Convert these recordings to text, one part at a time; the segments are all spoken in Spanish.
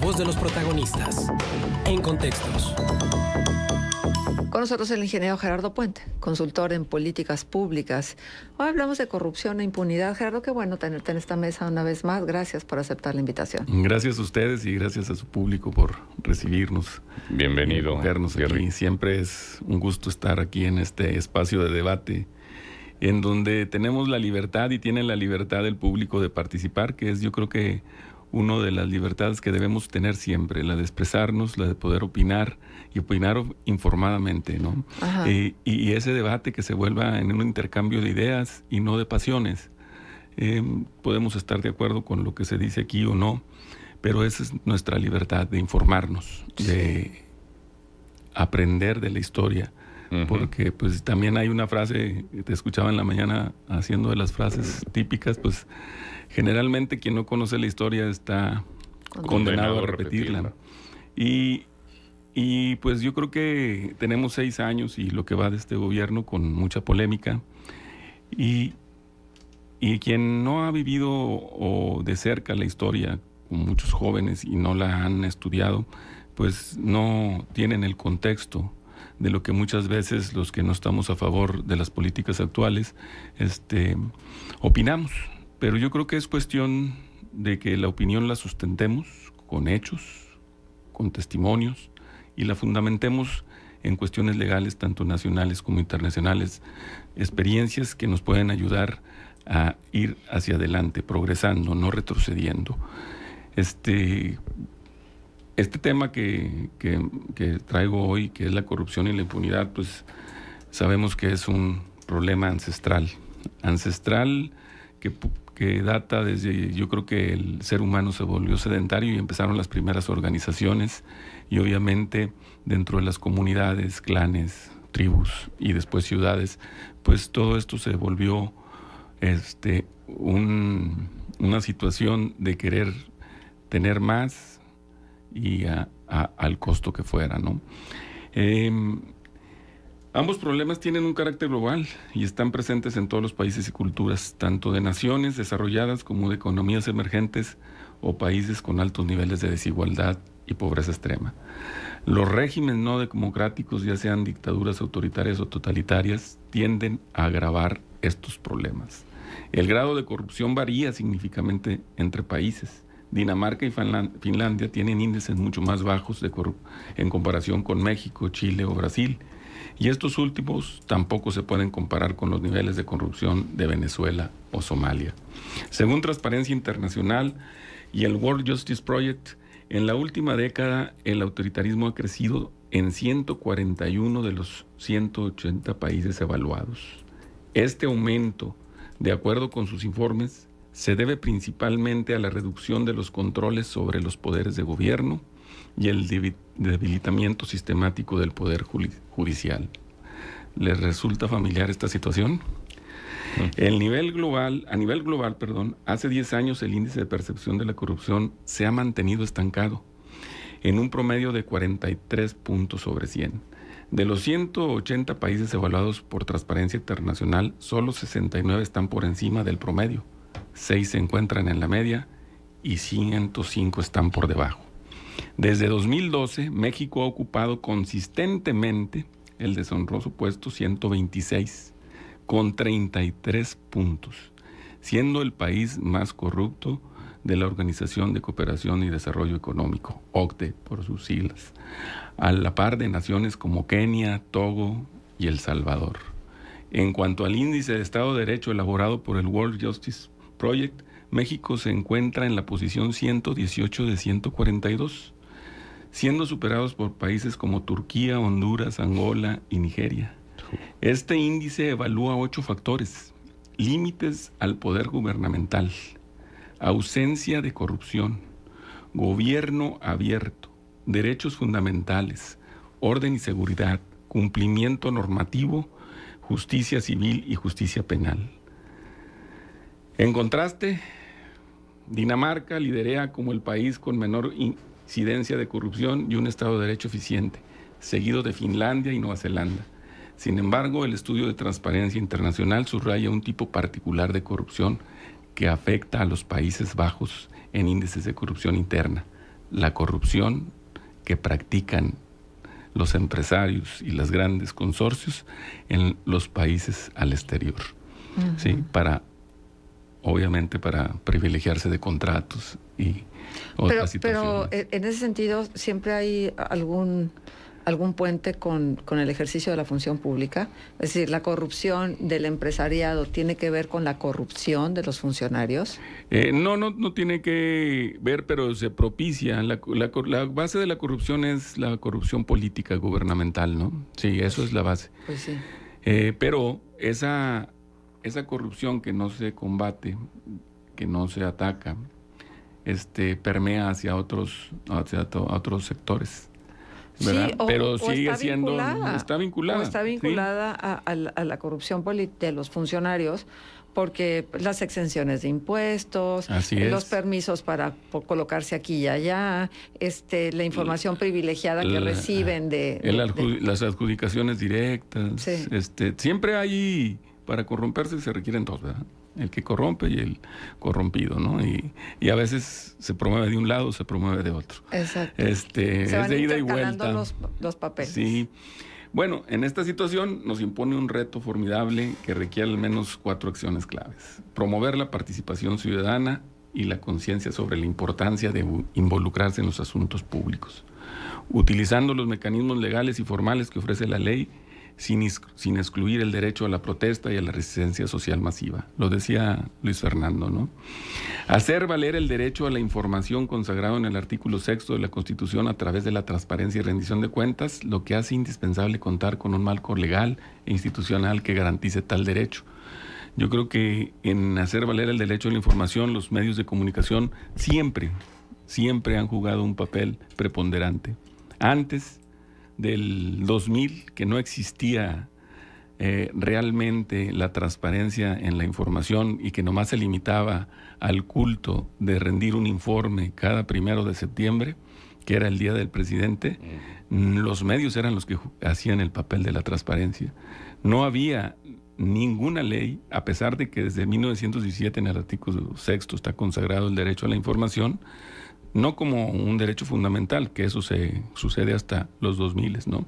voz de los protagonistas. En Contextos. Con nosotros el ingeniero Gerardo Puente, consultor en políticas públicas. Hoy hablamos de corrupción e impunidad. Gerardo, qué bueno tenerte en esta mesa una vez más. Gracias por aceptar la invitación. Gracias a ustedes y gracias a su público por recibirnos. Bienvenido, Jerry. Siempre es un gusto estar aquí en este espacio de debate, en donde tenemos la libertad y tiene la libertad el público de participar, que es, yo creo que una de las libertades que debemos tener siempre, la de expresarnos, la de poder opinar y opinar informadamente, ¿no? Y ese debate que se vuelva en un intercambio de ideas y no de pasiones. Podemos estar de acuerdo con lo que se dice aquí o no, pero esa es nuestra libertad de informarnos, de aprender de la historia. Porque pues también hay una frase, te escuchaba en la mañana haciendo de las frases típicas, pues generalmente quien no conoce la historia está condenado a repetirla. Y pues yo creo que tenemos 6 años y lo que va de este gobierno con mucha polémica, y quien no ha vivido o de cerca la historia, con muchos jóvenes y no la han estudiado, pues no tienen el contexto de lo que muchas veces los que no estamos a favor de las políticas actuales opinamos. Pero yo creo que es cuestión de que la opinión la sustentemos con hechos, con testimonios, y la fundamentemos en cuestiones legales, tanto nacionales como internacionales, experiencias que nos pueden ayudar a ir hacia adelante, progresando, no retrocediendo. Este tema que traigo hoy, que es la corrupción y la impunidad, pues sabemos que es un problema ancestral que data desde, yo creo que el ser humano se volvió sedentario y empezaron las primeras organizaciones, y obviamente dentro de las comunidades, clanes, tribus y después ciudades, pues todo esto se volvió una situación de querer tener más y al costo que fuera, ¿no? Ambos problemas tienen un carácter global y están presentes en todos los países y culturas, tanto de naciones desarrolladas como de economías emergentes o países con altos niveles de desigualdad y pobreza extrema. Los regímenes no democráticos, ya sean dictaduras autoritarias o totalitarias, tienden a agravar estos problemas. El grado de corrupción varía significativamente entre países. Dinamarca y Finlandia tienen índices mucho más bajos en comparación con México, Chile o Brasil. Y estos últimos tampoco se pueden comparar con los niveles de corrupción de Venezuela o Somalia. Según Transparencia Internacional y el World Justice Project, en la última década el autoritarismo ha crecido en 141 de los 180 países evaluados. Este aumento, de acuerdo con sus informes, se debe principalmente a la reducción de los controles sobre los poderes de gobierno y el debilitamiento sistemático del poder judicial. ¿Les resulta familiar esta situación? A nivel global, hace 10 años el índice de percepción de la corrupción se ha mantenido estancado en un promedio de 43 puntos sobre 100. De los 180 países evaluados por Transparencia Internacional, solo 69 están por encima del promedio, 6 se encuentran en la media y 105 están por debajo. Desde 2012, México ha ocupado consistentemente el deshonroso puesto 126, con 33 puntos, siendo el país más corrupto de la Organización de Cooperación y Desarrollo Económico, OCDE por sus siglas, a la par de naciones como Kenia, Togo y El Salvador. En cuanto al índice de Estado de Derecho elaborado por el World Justice Project, México se encuentra en la posición 118 de 142, siendo superados por países como Turquía, Honduras, Angola y Nigeria. Este índice evalúa 8 factores: límites al poder gubernamental, ausencia de corrupción, gobierno abierto, derechos fundamentales, orden y seguridad, cumplimiento normativo, justicia civil y justicia penal. En contraste, Dinamarca liderea como el país con menor incidencia de corrupción y un Estado de Derecho eficiente, seguido de Finlandia y Nueva Zelanda. Sin embargo, el estudio de Transparencia Internacional subraya un tipo particular de corrupción que afecta a los Países Bajos en índices de corrupción interna, la corrupción que practican los empresarios y los grandes consorcios en los países al exterior, ¿sí? Obviamente para privilegiarse de contratos y otras situaciones. Pero en ese sentido, ¿siempre hay algún puente con el ejercicio de la función pública? Es decir, ¿la corrupción del empresariado tiene que ver con la corrupción de los funcionarios? No tiene que ver, pero se propicia. La base de la corrupción es la corrupción política gubernamental, ¿no? Sí, eso es la base. Pues sí. Pero esa corrupción que no se combate, que no se ataca, permea hacia otros sectores, ¿verdad? Sí, pero sigue está siendo vinculada, está vinculada. O está vinculada ¿sí? a la corrupción de los funcionarios, porque las exenciones de impuestos, los permisos para colocarse aquí y allá, la información privilegiada que reciben las adjudicaciones directas. Sí. Siempre hay, para corromperse se requieren dos, ¿verdad? El que corrompe y el corrompido, ¿no? Y a veces se promueve de un lado, se promueve de otro. Exacto. Es de ida y vuelta. Los papeles. Sí. Bueno, en esta situación nos impone un reto formidable que requiere al menos 4 acciones claves. Promover la participación ciudadana y la conciencia sobre la importancia de involucrarse en los asuntos públicos, utilizando los mecanismos legales y formales que ofrece la ley, sin excluir el derecho a la protesta y a la resistencia social masiva. Lo decía Luis Fernando, ¿no? Hacer valer el derecho a la información consagrado en el artículo 6 de la Constitución a través de la transparencia y rendición de cuentas, lo que hace indispensable contar con un marco legal e institucional que garantice tal derecho. Yo creo que en hacer valer el derecho a la información, los medios de comunicación siempre han jugado un papel preponderante. Antes del 2000, que no existía realmente la transparencia en la información y que nomás se limitaba al culto de rendir un informe cada 1 de septiembre, que era el día del presidente, los medios eran los que hacían el papel de la transparencia. No había ninguna ley, a pesar de que desde 1917 en el artículo 6 está consagrado el derecho a la información, no como un derecho fundamental, que eso se sucede hasta los 2000, ¿no?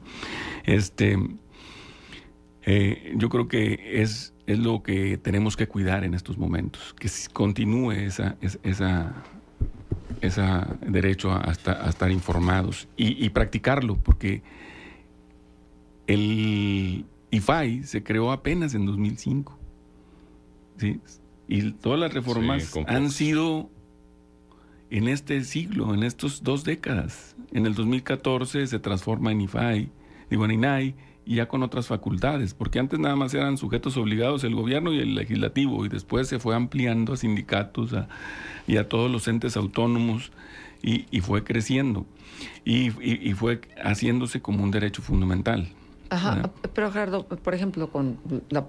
Yo creo que es lo que tenemos que cuidar en estos momentos, que continúe ese derecho a estar informados y practicarlo, porque el IFAI se creó apenas en 2005, ¿sí? Y todas las reformas han sido en este siglo, en estas 2 décadas. En el 2014 se transforma en INAI, y ya con otras facultades, porque antes nada más eran sujetos obligados el gobierno y el legislativo, y después se fue ampliando a sindicatos y a todos los entes autónomos, y fue creciendo, y fue haciéndose como un derecho fundamental. Ajá, ¿no? Pero Gerardo, por ejemplo, con la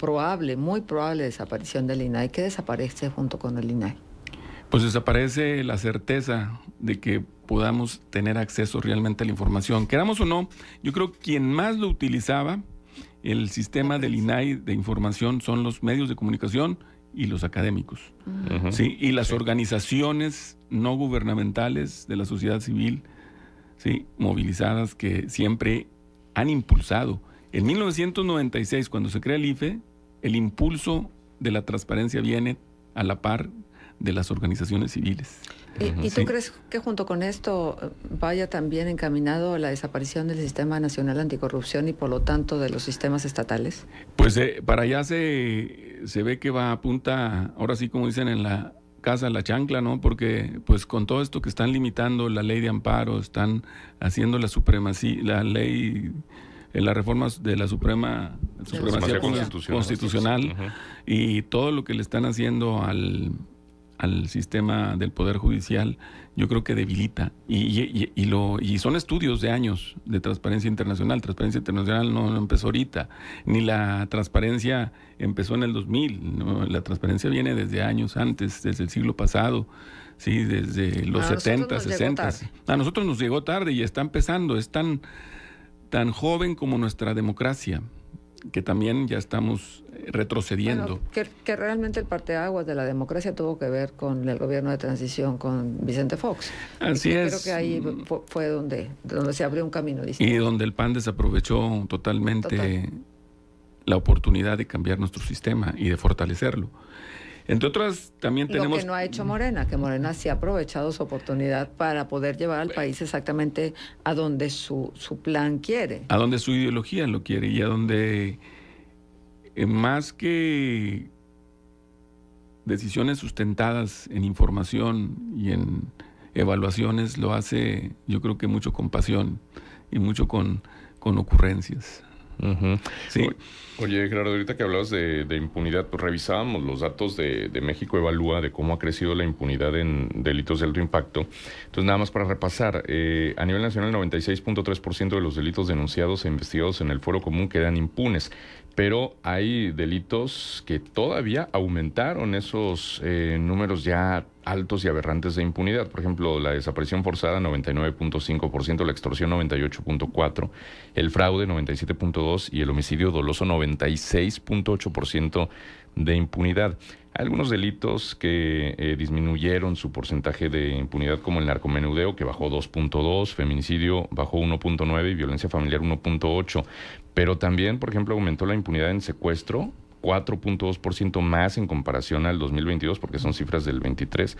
muy probable desaparición del INAI, ¿qué desaparece junto con el INAI? Pues desaparece la certeza de que podamos tener acceso realmente a la información. Queramos o no, yo creo que quien más lo utilizaba, el sistema del INAI de información, son los medios de comunicación y los académicos. ¿Sí? Y las organizaciones no gubernamentales de la sociedad civil, ¿sí? Movilizadas, que siempre han impulsado. En 1996, cuando se crea el IFE, el impulso de la transparencia viene a la par de las organizaciones civiles. ¿Y tú crees que junto con esto vaya también encaminado a la desaparición del Sistema Nacional Anticorrupción y por lo tanto de los sistemas estatales? Pues para allá se ve que va a punta, ahora sí como dicen en la casa, la chancla, ¿no? Porque pues con todo esto que están limitando la ley de amparo, están haciendo las reformas de la supremacía constitucional y todo lo que le están haciendo al sistema del Poder Judicial, yo creo que debilita. Y son estudios de años de transparencia internacional. Transparencia internacional no empezó ahorita, ni la transparencia empezó en el 2000. ¿no? La transparencia viene desde años antes, desde el siglo pasado, sí, desde los 70, 60. A nosotros nos llegó tarde y está empezando. Es tan joven como nuestra democracia, que también ya estamos retrocediendo. Bueno, que realmente el parteaguas de la democracia tuvo que ver con el gobierno de transición con Vicente Fox. Así es. Creo que ahí fue donde se abrió un camino distinto. Y donde el PAN desaprovechó totalmente la oportunidad de cambiar nuestro sistema y de fortalecerlo. Entre otras, también tenemos... Lo que no ha hecho Morena, que Morena sí ha aprovechado su oportunidad para poder llevar al país exactamente a donde su plan quiere. A donde su ideología lo quiere y a donde, más que decisiones sustentadas en información y en evaluaciones, lo hace, yo creo que mucho con pasión y mucho con ocurrencias. Uh-huh. Sí. Oye, Gerardo, ahorita que hablabas de impunidad, pues revisábamos los datos de México Evalúa de cómo ha crecido la impunidad en delitos de alto impacto. Entonces, nada más para repasar, a nivel nacional, 96.3% de los delitos denunciados e investigados en el Fuero Común quedan impunes, pero hay delitos que todavía aumentaron esos números ya altos y aberrantes de impunidad. Por ejemplo, la desaparición forzada, 99.5%, la extorsión, 98.4%, el fraude, 97.2%, y el homicidio doloso, 96.8% de impunidad. Hay algunos delitos que disminuyeron su porcentaje de impunidad, como el narcomenudeo, que bajó 2.2%, feminicidio bajó 1.9% y violencia familiar 1.8%. Pero también, por ejemplo, aumentó la impunidad en secuestro, 4.2% más en comparación al 2022, porque son cifras del 23.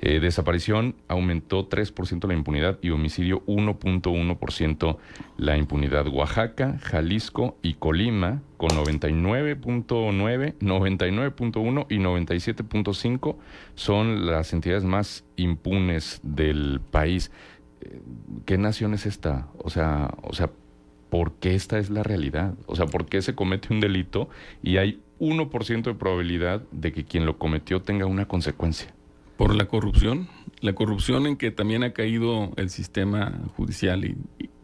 Desaparición aumentó 3% la impunidad y homicidio 1.1% la impunidad. Oaxaca, Jalisco y Colima con 99.9, 99.1 y 97.5 son las entidades más impunes del país. ¿Qué nación es esta? O sea, ¿por qué esta es la realidad? O sea, ¿por qué se comete un delito y hay 1% de probabilidad de que quien lo cometió tenga una consecuencia? Por la corrupción en que también ha caído el sistema judicial,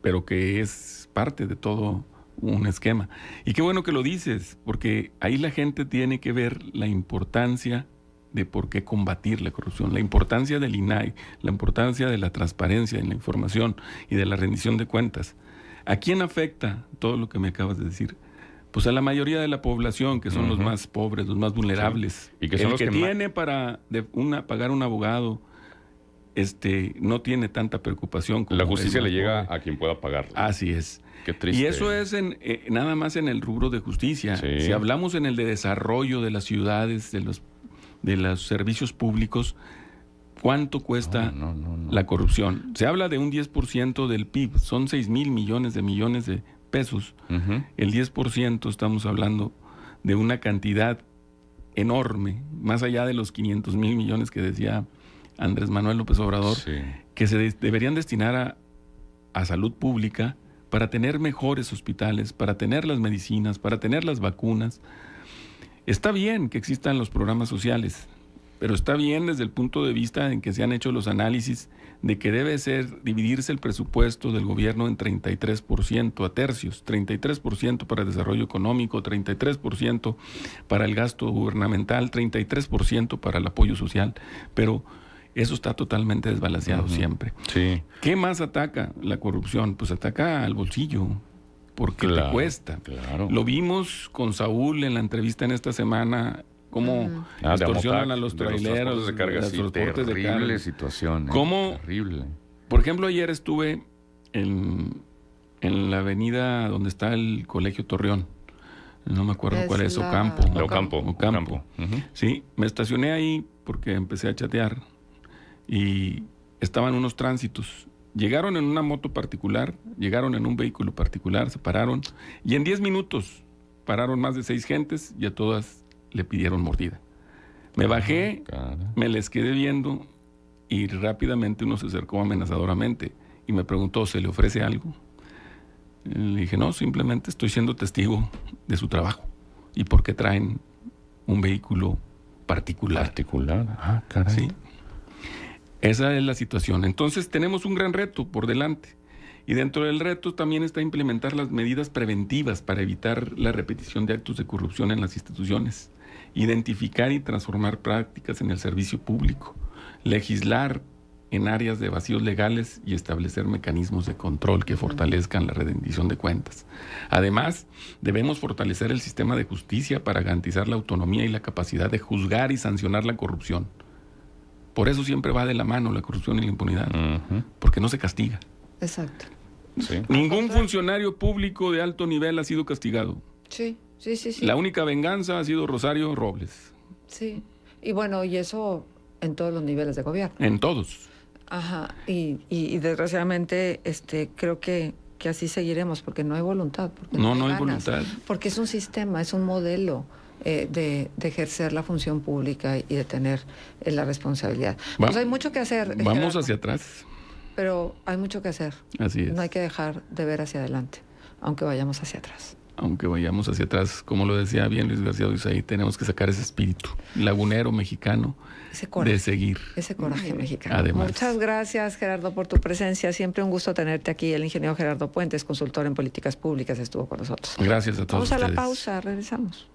pero que es parte de todo un esquema. Y qué bueno que lo dices, porque ahí la gente tiene que ver la importancia de por qué combatir la corrupción, la importancia del INAI, la importancia de la transparencia en la información y de la rendición de cuentas. ¿A quién afecta todo lo que me acabas de decir? Pues a la mayoría de la población, que son los más pobres, los más vulnerables. Sí. Y que son los que tiene para pagar un abogado, no tiene tanta preocupación. Como la justicia le llega a quien pueda pagar. Así es. Qué triste. Y eso es nada más en el rubro de justicia. Sí. Si hablamos en el de desarrollo de las ciudades, de los servicios públicos, ¿cuánto cuesta la corrupción? Se habla de un 10% del PIB, son 6,000 millones de pesos. Uh-huh. El 10% estamos hablando de una cantidad enorme, más allá de los 500,000 millones que decía Andrés Manuel López Obrador, sí, que se deberían destinar a salud pública para tener mejores hospitales, para tener las medicinas, para tener las vacunas. Está bien que existan los programas sociales, pero está bien desde el punto de vista en que se han hecho los análisis de que debe dividirse el presupuesto del gobierno en 33% a tercios, 33% para el desarrollo económico, 33% para el gasto gubernamental, 33% para el apoyo social, pero eso está totalmente desbalanceado siempre. Sí. ¿Qué más ataca la corrupción? Pues ataca al bolsillo, porque te cuesta. Claro. Lo vimos con Saúl en la entrevista en esta semana, cómo extorsionan a los traileros, de carga, los transportes de carga. Terrible situación. Terrible. Por ejemplo, ayer estuve en la avenida donde está el Colegio Torreón. No me acuerdo cuál es, Ocampo. Ocampo. Uh-huh. Sí, me estacioné ahí porque empecé a chatear y estaban unos tránsitos. Llegaron en una moto particular, llegaron en un vehículo particular, se pararon y en 10 minutos pararon más de 6 gentes y a todas le pidieron mordida. Me bajé, me les quedé viendo y rápidamente uno se acercó amenazadoramente y me preguntó, ¿se le ofrece algo? Le dije, no, simplemente estoy siendo testigo de su trabajo. ¿Y por qué traen un vehículo particular? Ah, caray. Sí. Esa es la situación. Entonces tenemos un gran reto por delante. Y dentro del reto también está implementar las medidas preventivas para evitar la repetición de actos de corrupción en las instituciones. Identificar y transformar prácticas en el servicio público. Legislar en áreas de vacíos legales y establecer mecanismos de control que fortalezcan la rendición de cuentas. Además, debemos fortalecer el sistema de justicia para garantizar la autonomía y la capacidad de juzgar y sancionar la corrupción. Por eso siempre va de la mano la corrupción y la impunidad, porque no se castiga. Exacto. Sí. Ningún funcionario público de alto nivel ha sido castigado. Sí. La única venganza ha sido Rosario Robles. Sí. Y bueno, y eso en todos los niveles de gobierno. En todos. Ajá. Y desgraciadamente creo que así seguiremos, porque no hay voluntad. Porque no hay voluntad. Porque es un sistema, es un modelo de ejercer la función pública y de tener la responsabilidad. Pues hay mucho que hacer. Vamos Gerardo, hacia atrás. Pero hay mucho que hacer. Así es. No hay que dejar de ver hacia adelante, aunque vayamos hacia atrás. Aunque vayamos hacia atrás, como lo decía bien Luis García Oizaí, tenemos que sacar ese espíritu lagunero mexicano de seguir. Ese coraje mexicano. Además. Muchas gracias, Gerardo, por tu presencia. Siempre un gusto tenerte aquí. El ingeniero Gerardo Puentes, consultor en políticas públicas, estuvo con nosotros. Gracias a todos ustedes. Vamos a la pausa, regresamos.